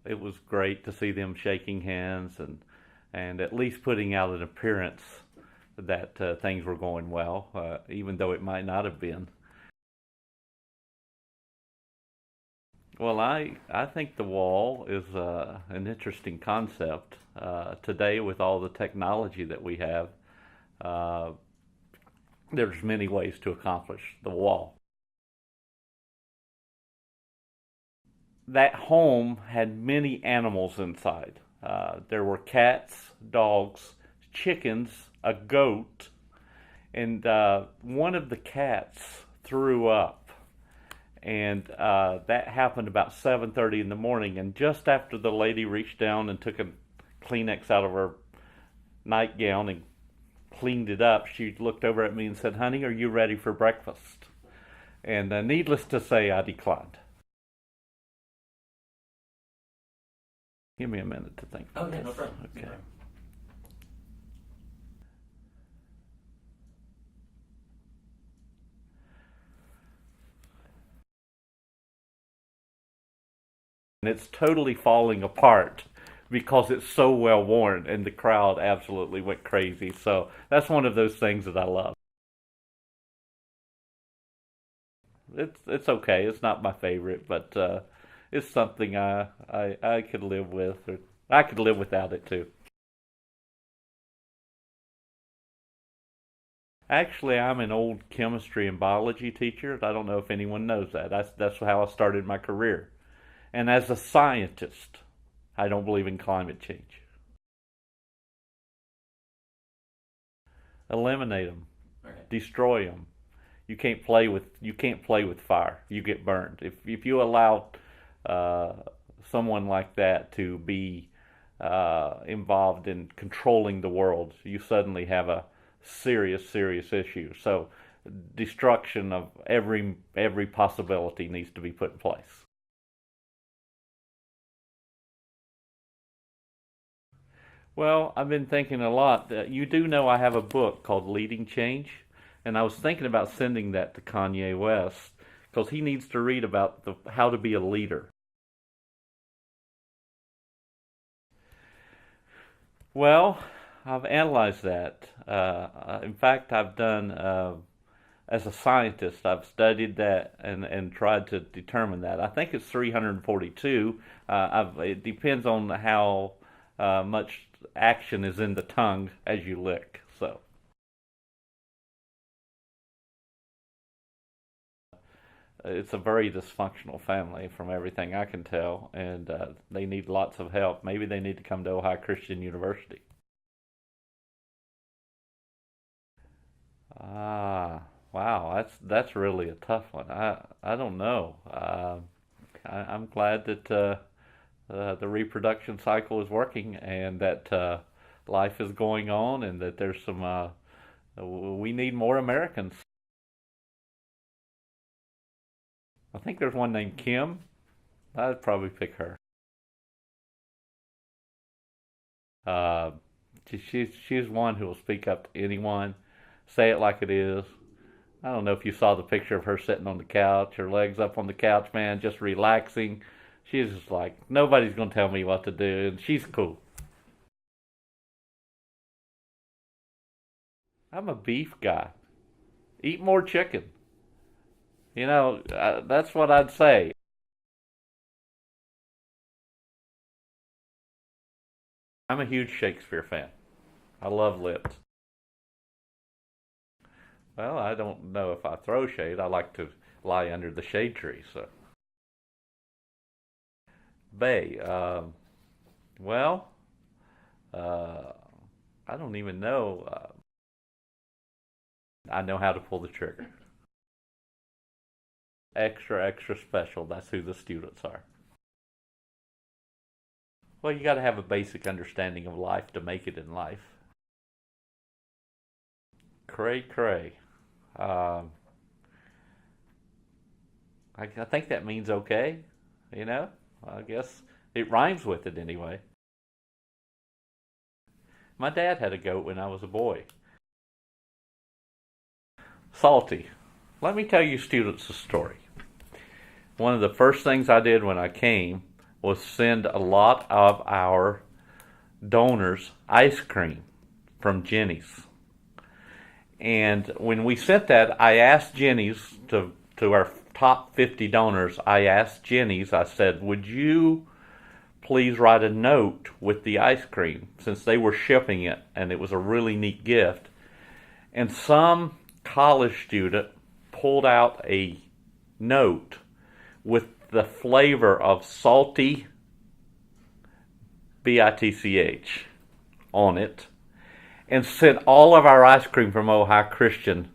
It was great to see them shaking hands and at least putting out an appearance that things were going well, even though it might not have been. Well, I think the wall is an interesting concept. Today, with all the technology that we have, uh, there's many ways to accomplish the wall. That home had many animals inside. There were cats, dogs, chickens, a goat, and one of the cats threw up, and that happened about 7:30 in the morning. And just after the lady reached down and took a Kleenex out of her nightgown and cleaned it up, she looked over at me and said, "Honey, are you ready for breakfast?" And needless to say, I declined. Give me a minute to think Oh about yeah, this. no problem. No Okay. problem. And it's totally falling apart because it's so well worn, and the crowd absolutely went crazy. So that's one of those things that I love. It's okay. It's not my favorite, but it's something I could live with, or I could live without it too. Actually, I'm an old chemistry and biology teacher. I don't know if anyone knows that. That's how I started my career. And as a scientist, I don't believe in climate change. Eliminate them, Okay. destroy them. You can't play with fire. You get burned. If you allow uh, someone like that to be involved in controlling the world, you suddenly have a serious issue. So destruction of every possibility needs to be put in place. Well, I've been thinking a lot. You do know I have a book called Leading Change, and I was thinking about sending that to Kanye West because he needs to read about how to be a leader. Well, I've analyzed that. In fact, I've done, as a scientist, I've studied that and tried to determine that. I think it's 342. It depends on how much action is in the tongue as you lick. So it's a very dysfunctional family from everything I can tell, and they need lots of help. Maybe they need to come to Ohio Christian University. Ah, wow, that's really a tough one. I don't know. I'm glad that the reproduction cycle is working and that life is going on and that there's some. We need more Americans. I think there's one named Kim. I'd probably pick her. Uh, she's one who will speak up to anyone, say it like it is. I don't know if you saw the picture of her sitting on the couch, her legs up on the couch, man, just relaxing. She's just like, nobody's gonna tell me what to do, and she's cool. I'm a beef guy. Eat more chicken. That's what I'd say. I'm a huge Shakespeare fan. I love Lips. Well, I don't know if I throw shade. I like to lie under the shade tree. So, Bay. Well, uh, I don't even know. I know how to pull the trigger. Extra special. That's who the students are. Well, you got to have a basic understanding of life to make it in life. Cray cray. Um, I think that means okay. You know, I guess it rhymes with it anyway. My dad had a goat when I was a boy. Salty. Let me tell you students a story. One of the first things I did when I came was send a lot of our donors ice cream from Jenny's. And when we sent that, I asked Jenny's to our top 50 donors, I asked Jenny's, I said, would you please write a note with the ice cream, since they were shipping it and it was a really neat gift. And some college student pulled out a note with the flavor of salty BITCH on it and sent all of our ice cream from Ohio Christian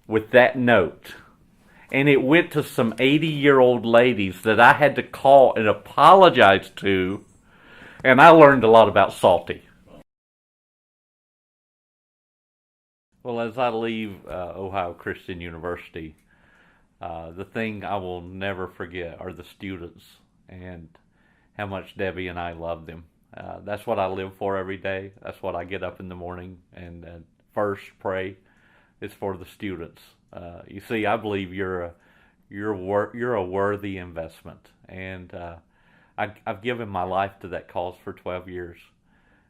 with that note. And it went to some 80-year-old ladies that I had to call and apologize to, and I learned a lot about salty. Well, as I leave Ohio Christian University, the thing I will never forget are the students and how much Debbie and I love them. That's what I live for every day. That's what I get up in the morning and first pray is for the students. You see, I believe you're a worthy investment, and I've given my life to that cause for 12 years,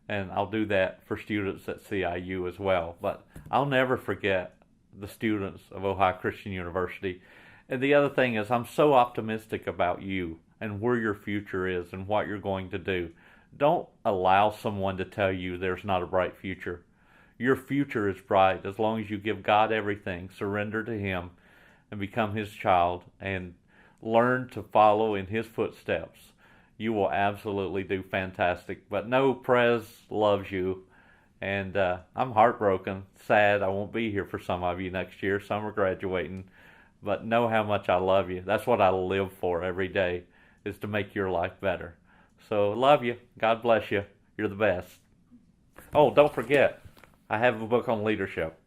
and I'll do that for students at CIU as well. But I'll never forget the students of Ohio Christian University. And the other thing is, I'm so optimistic about you and where your future is and what you're going to do. Don't allow someone to tell you there's not a bright future. Your future is bright as long as you give God everything, surrender to Him, and become His child, and learn to follow in His footsteps. You will absolutely do fantastic. But know Prez loves you, and I'm heartbroken, sad. I won't be here for some of you next year. Some are graduating. But know how much I love you. That's what I live for every day, is to make your life better. So love you. God bless you. You're the best. Oh, don't forget, I have a book on leadership.